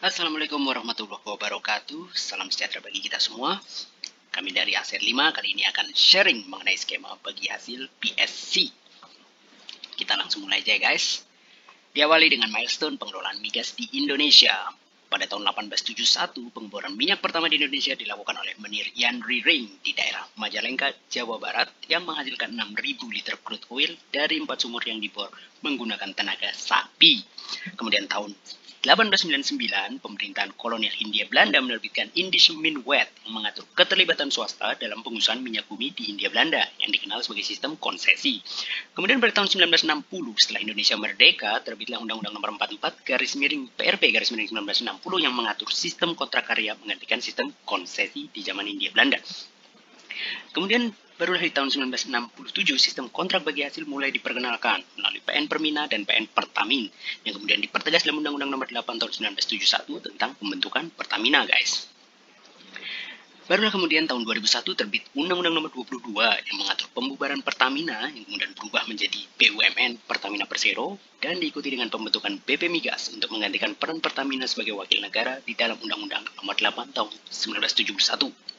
Assalamualaikum warahmatullahi wabarakatuh. Salam sejahtera bagi kita semua. Kami dari Aset 5 kali ini akan sharing mengenai skema bagi hasil PSC. Kita langsung mulai aja guys. Diawali dengan milestone pengelolaan migas di Indonesia. Pada tahun 1871, pengeboran minyak pertama di Indonesia dilakukan oleh Menir Yandri Ring di daerah Majalengka, Jawa Barat yang menghasilkan 6.000 liter crude oil dari 4 sumur yang dibor menggunakan tenaga sapi. Kemudian tahun 1899, pemerintahan kolonial Hindia Belanda menerbitkan Indische Wet yang mengatur keterlibatan swasta dalam pengusahaan minyak bumi di Hindia Belanda yang dikenal sebagai sistem konsesi. Kemudian pada tahun 1960, setelah Indonesia merdeka, terbitlah Undang-Undang Nomor 44 PRP 1960 yang mengatur sistem kontrak karya menggantikan sistem konsesi di zaman Hindia Belanda. Kemudian barulah di tahun 1967 sistem kontrak bagi hasil mulai diperkenalkan melalui PN Permina dan PN Pertamin yang kemudian dipertegas dalam Undang-Undang Nomor 8 tahun 1971 tentang pembentukan Pertamina guys. Barulah kemudian tahun 2001 terbit Undang-Undang Nomor 22 yang mengatur pembubaran Pertamina yang kemudian berubah menjadi BUMN Pertamina Persero dan diikuti dengan pembentukan BP Migas untuk menggantikan peran Pertamina sebagai wakil negara di dalam Undang-Undang Nomor 8 tahun 1971.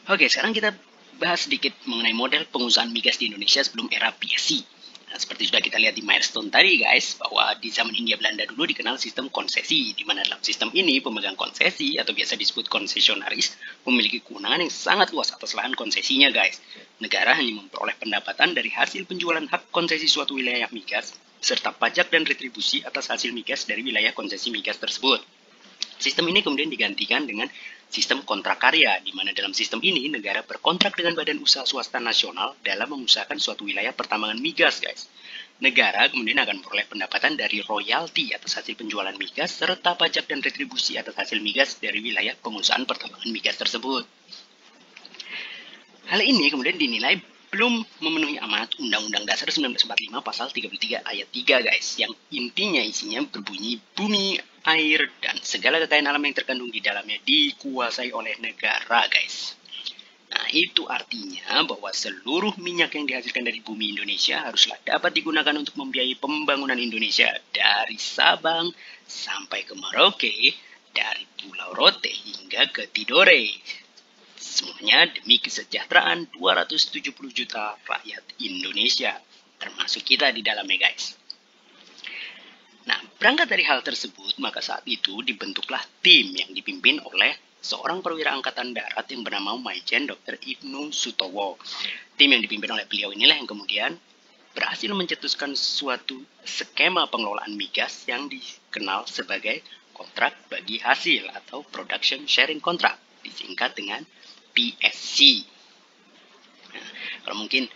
Oke, sekarang kita bahas sedikit mengenai model pengusahaan migas di Indonesia sebelum era PSC. Nah, seperti sudah kita lihat di milestone tadi guys, bahwa di zaman Hindia Belanda dulu dikenal sistem konsesi, di mana dalam sistem ini pemegang konsesi atau biasa disebut konsesionaris memiliki kewenangan yang sangat luas atas lahan konsesinya guys. Negara hanya memperoleh pendapatan dari hasil penjualan hak konsesi suatu wilayah migas, serta pajak dan retribusi atas hasil migas dari wilayah konsesi migas tersebut. Sistem ini kemudian digantikan dengan sistem kontrak karya, di mana dalam sistem ini negara berkontrak dengan badan usaha swasta nasional dalam mengusahakan suatu wilayah pertambangan migas, guys. Negara kemudian akan memperoleh pendapatan dari royalti atas hasil penjualan migas, serta pajak dan retribusi atas hasil migas dari wilayah pengusahaan pertambangan migas tersebut. Hal ini kemudian dinilai belum memenuhi amanat Undang-Undang Dasar 1945 pasal 33 ayat 3 guys, yang intinya isinya berbunyi bumi, air, dan segala kekayaan alam yang terkandung di dalamnya dikuasai oleh negara guys. Nah, itu artinya bahwa seluruh minyak yang dihasilkan dari bumi Indonesia haruslah dapat digunakan untuk membiayai pembangunan Indonesia dari Sabang sampai ke Merauke, dari Pulau Rote hingga ke Tidore. Semuanya demi kesejahteraan 270 juta rakyat Indonesia, termasuk kita di dalamnya guys. Nah, berangkat dari hal tersebut, maka saat itu dibentuklah tim yang dipimpin oleh seorang perwira angkatan darat yang bernama Maijen Dr. Ibnu Sutowo. Tim yang dipimpin oleh beliau inilah yang kemudian berhasil mencetuskan suatu skema pengelolaan migas yang dikenal sebagai kontrak bagi hasil atau Production Sharing Contract, disingkat dengan PSC. Nah, kalau mungkin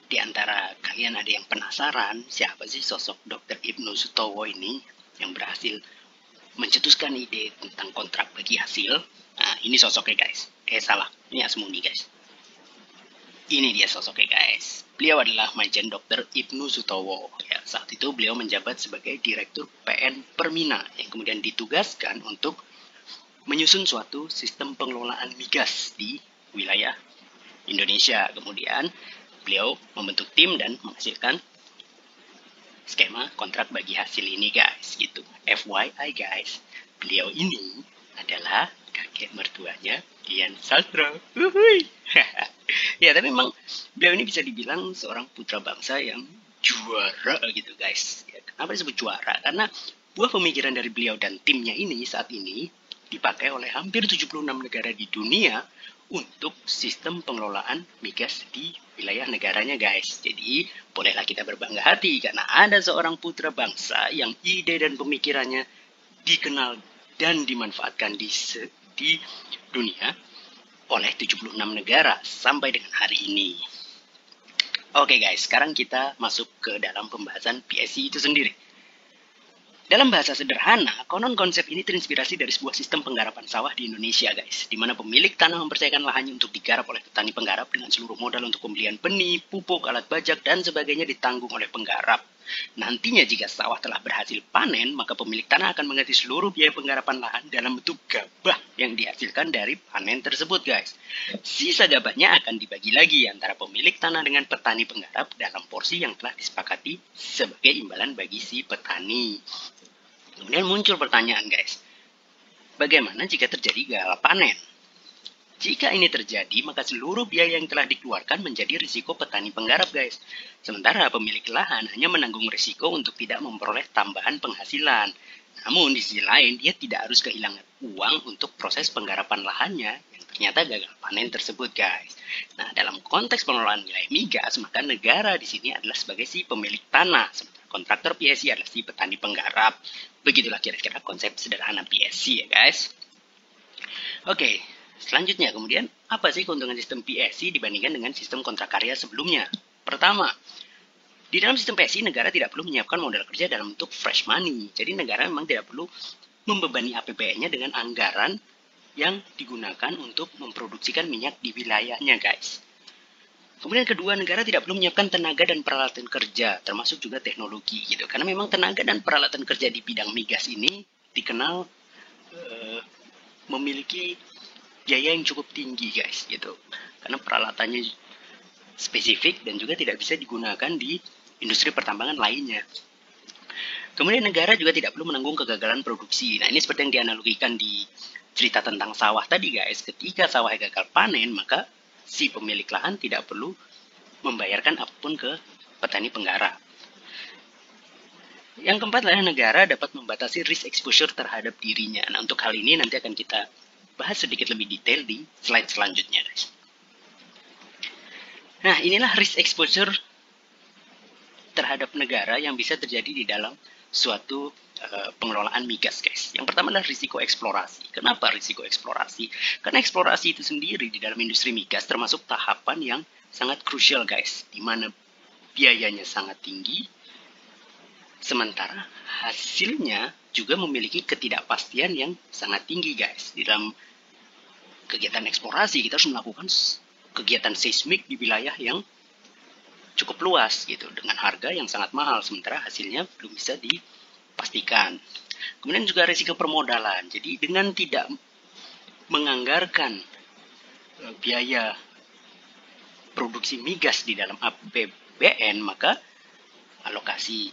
di antara kalian ada yang penasaran siapa sih sosok Dr. Ibnu Sutowo ini yang berhasil mencetuskan ide tentang kontrak bagi hasil. Nah, ini sosoknya guys. Salah, ini Asmuni guys. Ini dia sosoknya guys. Beliau adalah Maijen Dr. Ibnu Sutowo. Ya, saat itu beliau menjabat sebagai Direktur PN Permina yang kemudian ditugaskan untuk menyusun suatu sistem pengelolaan migas di wilayah Indonesia. Kemudian beliau membentuk tim dan menghasilkan skema kontrak bagi hasil ini guys, gitu. FYI guys, beliau ini adalah kakek mertuanya Dian Sastro. Ya, tapi memang beliau ini bisa dibilang seorang putra bangsa yang juara gitu guys. Ya, kenapa disebut juara? Karena buah pemikiran dari beliau dan timnya ini saat ini dipakai oleh hampir 76 negara di dunia untuk sistem pengelolaan migas di wilayah negaranya guys. Jadi bolehlah kita berbangga hati karena ada seorang putra bangsa yang ide dan pemikirannya dikenal dan dimanfaatkan di dunia oleh 76 negara sampai dengan hari ini. Oke guys, sekarang kita masuk ke dalam pembahasan PSC itu sendiri. Dalam bahasa sederhana, konon konsep ini terinspirasi dari sebuah sistem penggarapan sawah di Indonesia, guys, di mana pemilik tanah mempercayakan lahannya untuk digarap oleh petani penggarap dengan seluruh modal untuk pembelian benih, pupuk, alat bajak, dan sebagainya ditanggung oleh penggarap. Nantinya jika sawah telah berhasil panen, maka pemilik tanah akan mengganti seluruh biaya penggarapan lahan dalam bentuk gabah yang dihasilkan dari panen tersebut, guys. Sisa gabahnya akan dibagi lagi antara pemilik tanah dengan petani penggarap dalam porsi yang telah disepakati sebagai imbalan bagi si petani. Kemudian muncul pertanyaan guys, bagaimana jika terjadi gagal panen? Jika ini terjadi, maka seluruh biaya yang telah dikeluarkan menjadi risiko petani penggarap guys. Sementara pemilik lahan hanya menanggung risiko untuk tidak memperoleh tambahan penghasilan. Namun di sisi lain, dia tidak harus kehilangan uang untuk proses penggarapan lahannya yang ternyata gagal panen tersebut guys. Nah, dalam konteks pengelolaan wilayah migas, maka negara di sini adalah sebagai si pemilik tanah, sementara kontraktor PSC adalah si petani penggarap. Begitulah kira-kira konsep sederhana PSC ya guys. Oke, selanjutnya kemudian apa sih keuntungan sistem PSC dibandingkan dengan sistem kontrak karya sebelumnya? Pertama, di dalam sistem PSC negara tidak perlu menyiapkan modal kerja dalam bentuk fresh money. Jadi negara memang tidak perlu membebani APBN-nya dengan anggaran yang digunakan untuk memproduksikan minyak di wilayahnya guys. Kemudian kedua, negara tidak perlu menyiapkan tenaga dan peralatan kerja, termasuk juga teknologi gitu. Karena memang tenaga dan peralatan kerja di bidang migas ini dikenal memiliki biaya yang cukup tinggi guys gitu. Karena peralatannya spesifik dan juga tidak bisa digunakan di industri pertambangan lainnya. Kemudian negara juga tidak perlu menanggung kegagalan produksi. Nah, ini seperti yang dianalogikan di cerita tentang sawah tadi guys. Ketika sawah gagal panen, maka si pemilik lahan tidak perlu membayarkan apapun ke petani penggarap. Yang keempat adalah negara dapat membatasi risk exposure terhadap dirinya. Nah, untuk hal ini nanti akan kita bahas sedikit lebih detail di slide selanjutnya guys. Nah, inilah risk exposure terhadap negara yang bisa terjadi di dalam suatu pengelolaan migas guys. Yang pertama adalah risiko eksplorasi. Kenapa risiko eksplorasi? Karena eksplorasi itu sendiri di dalam industri migas termasuk tahapan yang sangat krusial guys, di mana biayanya sangat tinggi, sementara hasilnya juga memiliki ketidakpastian yang sangat tinggi guys. Di dalam kegiatan eksplorasi kita harus melakukan kegiatan seismik di wilayah yang cukup luas gitu dengan harga yang sangat mahal, sementara hasilnya belum bisa dipastikan. Kemudian juga risiko permodalan. Jadi dengan tidak menganggarkan biaya produksi migas di dalam APBN, maka alokasi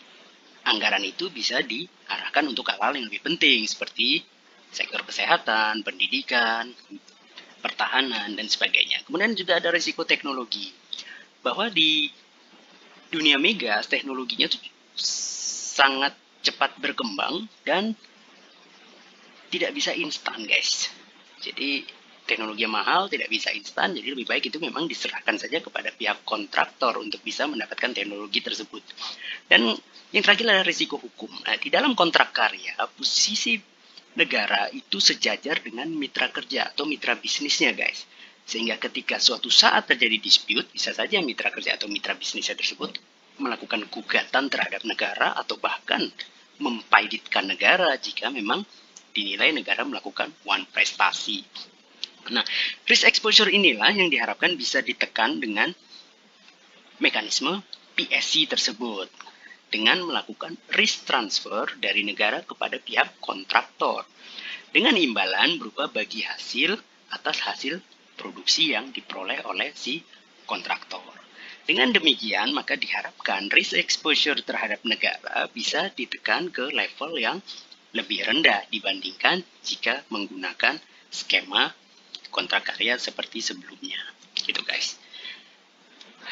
anggaran itu bisa diarahkan untuk hal-hal yang lebih penting seperti sektor kesehatan, pendidikan, pertahanan, dan sebagainya. Kemudian juga ada risiko teknologi. Bahwa di dunia migas, teknologinya itu sangat cepat berkembang dan tidak bisa instan guys. Jadi teknologi yang mahal tidak bisa instan, jadi lebih baik itu memang diserahkan saja kepada pihak kontraktor untuk bisa mendapatkan teknologi tersebut. Dan yang terakhir adalah risiko hukum. Nah, di dalam kontrak karya, posisi negara itu sejajar dengan mitra kerja atau mitra bisnisnya guys. Sehingga ketika suatu saat terjadi dispute, bisa saja mitra kerja atau mitra bisnisnya tersebut melakukan gugatan terhadap negara atau bahkan mempaiditkan negara jika memang dinilai negara melakukan one prestasi. Nah, risk exposure inilah yang diharapkan bisa ditekan dengan mekanisme PSC tersebut dengan melakukan risk transfer dari negara kepada pihak kontraktor dengan imbalan berupa bagi hasil atas hasil produksi yang diperoleh oleh si kontraktor. Dengan demikian, maka diharapkan risk exposure terhadap negara bisa ditekan ke level yang lebih rendah dibandingkan jika menggunakan skema kontrak karya seperti sebelumnya. Gitu guys.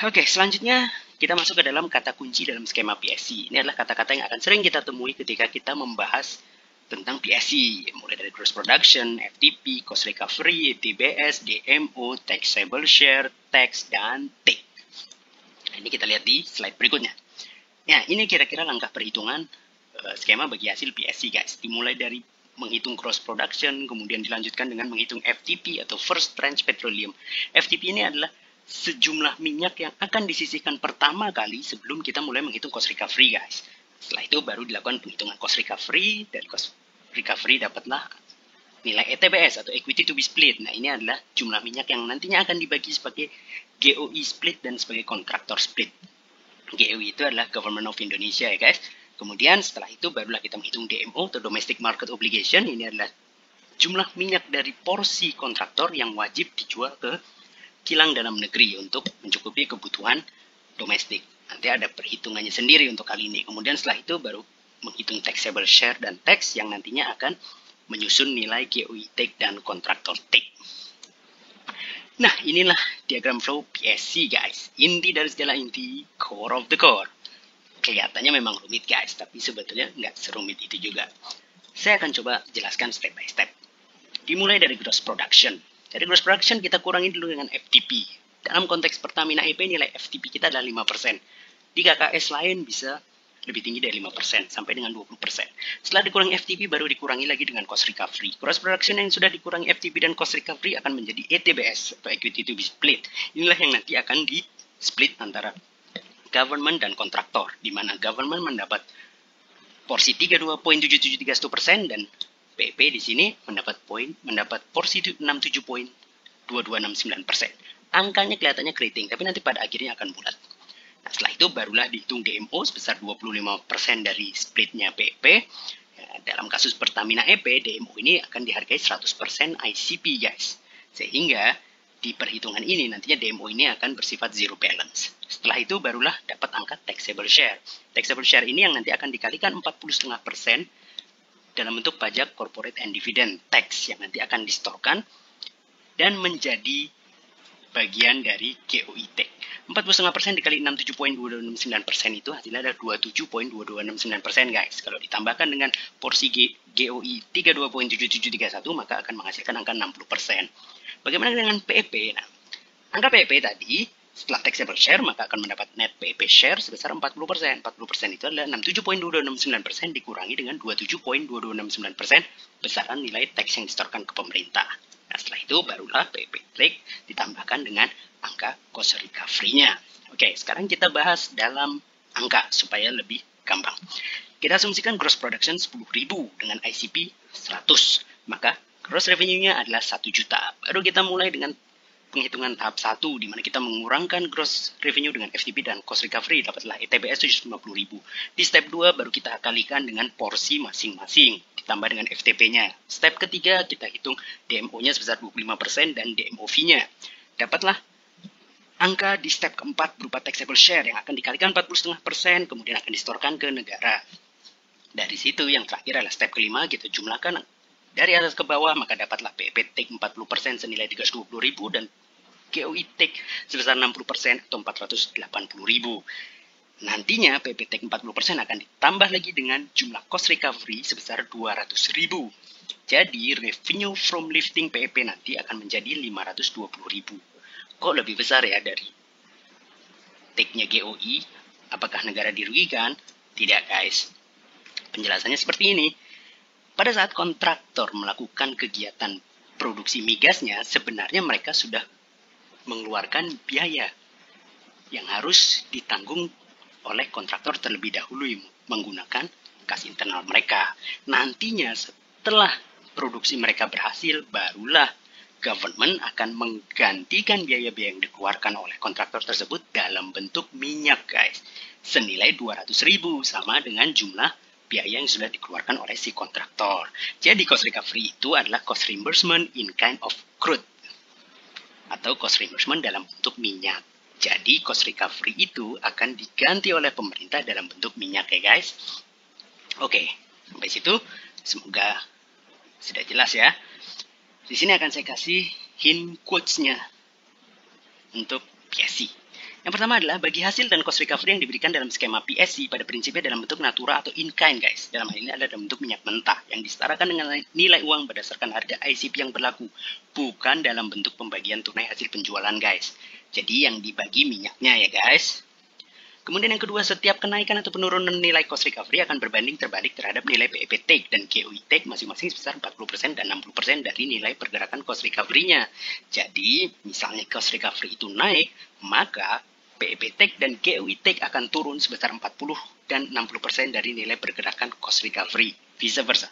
Oke, selanjutnya kita masuk ke dalam kata kunci dalam skema PSC. Ini adalah kata-kata yang akan sering kita temui ketika kita membahas tentang PSC, mulai dari gross production, FTP, cost recovery, TBS, DMO, taxable share, tax, dan take. Nah, ini kita lihat di slide berikutnya. Ya, ini kira-kira langkah perhitungan skema bagi hasil PSC guys. Dimulai dari menghitung gross production, kemudian dilanjutkan dengan menghitung FTP atau first tranche petroleum. FTP ini adalah sejumlah minyak yang akan disisihkan pertama kali sebelum kita mulai menghitung cost recovery guys. Setelah itu baru dilakukan penghitungan cost recovery, dari cost recovery dapatlah nilai ETBS atau equity to be split. Nah, ini adalah jumlah minyak yang nantinya akan dibagi sebagai GOI split dan sebagai kontraktor split. GOI itu adalah Government of Indonesia ya guys. Kemudian setelah itu barulah kita menghitung DMO atau Domestic Market Obligation. Ini adalah jumlah minyak dari porsi kontraktor yang wajib dijual ke kilang dalam negeri untuk mencukupi kebutuhan domestik. Nanti ada perhitungannya sendiri untuk kali ini. Kemudian setelah itu baru menghitung taxable share dan tax yang nantinya akan menyusun nilai GOI take dan kontraktor take. Nah, inilah diagram flow PSC guys. Inti dari segala inti, core of the core. Kelihatannya memang rumit guys, tapi sebetulnya nggak serumit itu juga. Saya akan coba jelaskan step by step. Dimulai dari gross production. Dari gross production kita kurangi dulu dengan FTP. Dalam konteks Pertamina EP nilai FTP kita adalah 5%. Di KKS lain bisa lebih tinggi dari 5% sampai dengan 20%. Setelah dikurangi FTP baru dikurangi lagi dengan cost recovery. Gross production yang sudah dikurangi FTP dan cost recovery akan menjadi ETBS atau equity to be split. Inilah yang nanti akan di split antara government dan kontraktor, di mana government mendapat porsi 32.7731% dan PEP di sini mendapat porsi 67.2269%. Angkanya kelihatannya keriting, tapi nanti pada akhirnya akan bulat. Nah, setelah itu barulah dihitung DMO sebesar 25% dari splitnya PEP. Ya, dalam kasus Pertamina EP, DMO ini akan dihargai 100% ICP guys. Sehingga di perhitungan ini nantinya DMO ini akan bersifat zero balance. Setelah itu barulah dapat angka taxable share. Taxable share ini yang nanti akan dikalikan 40,5% dalam bentuk pajak corporate and dividend tax yang nanti akan distorkan dan menjadi bagian dari GOI take. 40,5% dikali 67.269% itu hasilnya ada 27.2269% guys. Kalau ditambahkan dengan porsi GOI 32.7731 maka akan menghasilkan angka 60%. Bagaimana dengan PEP? Nah, angka PEP tadi setelah taxable share maka akan mendapat net PEP share sebesar 40%. 40% itu adalah 67.2269% dikurangi dengan 27.2269% besaran nilai tax yang disetorkan ke pemerintah. Nah, setelah itu barulah PEP take ditambahkan dengan angka cost recovery-nya. Oke, sekarang kita bahas dalam angka supaya lebih gampang. Kita asumsikan gross production 10.000 dengan ICP 100. Maka gross revenue-nya adalah 1 juta. Baru kita mulai dengan penghitungan tahap 1 di mana kita mengurangkan gross revenue dengan FTP dan cost recovery dapatlah ETBS 750.000. Di step 2 baru kita kalikan dengan porsi masing-masing ditambah dengan FTP-nya. Step ketiga kita hitung DMO-nya sebesar 25% dan DMOV-nya. Dapatlah angka di step keempat berupa taxable share yang akan dikalikan 40,5% kemudian akan distorkan ke negara. Dari situ yang terakhir adalah step kelima kita jumlahkan dari atas ke bawah maka dapatlah PEP take 40% senilai 320.000 dan GOI take sebesar 60% atau 480.000. Nantinya PEP take 40% akan ditambah lagi dengan jumlah cost recovery sebesar 200.000. Jadi revenue from lifting PEP nanti akan menjadi 520.000. Kok lebih besar ya dari take-nya GOI? Apakah negara dirugikan? Tidak guys. Penjelasannya seperti ini. Pada saat kontraktor melakukan kegiatan produksi migasnya, sebenarnya mereka sudah mengeluarkan biaya yang harus ditanggung oleh kontraktor terlebih dahulu menggunakan kas internal mereka. Nantinya setelah produksi mereka berhasil, barulah government akan menggantikan biaya-biaya yang dikeluarkan oleh kontraktor tersebut dalam bentuk minyak guys. Senilai 200.000 sama dengan jumlah biaya yang sudah dikeluarkan oleh si kontraktor. Jadi cost recovery itu adalah cost reimbursement in kind of crude atau cost reimbursement dalam bentuk minyak. Jadi cost recovery itu akan diganti oleh pemerintah dalam bentuk minyak ya guys. Oke, sampai situ semoga sudah jelas ya. Di sini akan saya kasih hint quotes-nya untuk PSC. Yang pertama adalah bagi hasil dan cost recovery yang diberikan dalam skema PSC pada prinsipnya dalam bentuk natura atau in kind guys. Dalam hal ini adalah dalam bentuk minyak mentah yang disetarakan dengan nilai uang berdasarkan harga ICP yang berlaku. Bukan dalam bentuk pembagian tunai hasil penjualan guys. Jadi yang dibagi minyaknya ya guys. Kemudian yang kedua, setiap kenaikan atau penurunan nilai cost recovery akan berbanding terbalik terhadap nilai PEP take dan GOI take masing-masing sebesar 40% dan 60% dari nilai pergerakan cost recovery-nya. Jadi, misalnya cost recovery itu naik, maka PEP take dan GOI take akan turun sebesar 40 dan 60% dari nilai pergerakan cost recovery, vice versa.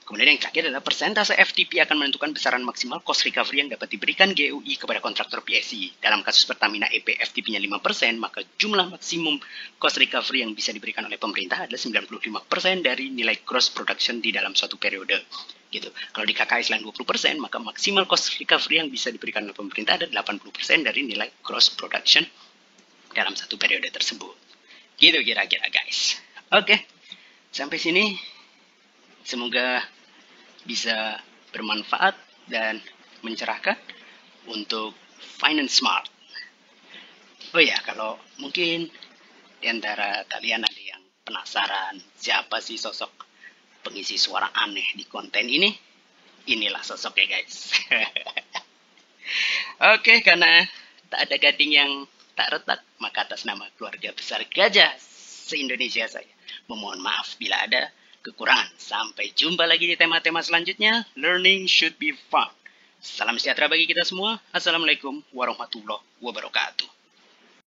Kemudian yang terakhir adalah persentase FTP akan menentukan besaran maksimal cost recovery yang dapat diberikan GOI kepada kontraktor PSC. Dalam kasus Pertamina EP FTP-nya 5%, maka jumlah maksimum cost recovery yang bisa diberikan oleh pemerintah adalah 95% dari nilai gross production di dalam suatu periode. Gitu. Kalau di KKS lain 20%, maka maksimal cost recovery yang bisa diberikan oleh pemerintah adalah 80% dari nilai gross production dalam satu periode tersebut. Gitu kira-kira guys. Oke. Sampai sini, semoga bisa bermanfaat dan mencerahkan untuk Finance Smart. Oh ya, kalau mungkin di antara kalian ada yang penasaran siapa sih sosok pengisi suara aneh di konten ini, inilah sosoknya guys. Oke, karena tak ada gading yang tak retak, maka atas nama keluarga besar gajah se-Indonesia saya memohon maaf bila ada kekurangan. Sampai jumpa lagi di tema-tema selanjutnya. Learning should be fun. Salam sejahtera bagi kita semua. Assalamualaikum warahmatullahi wabarakatuh.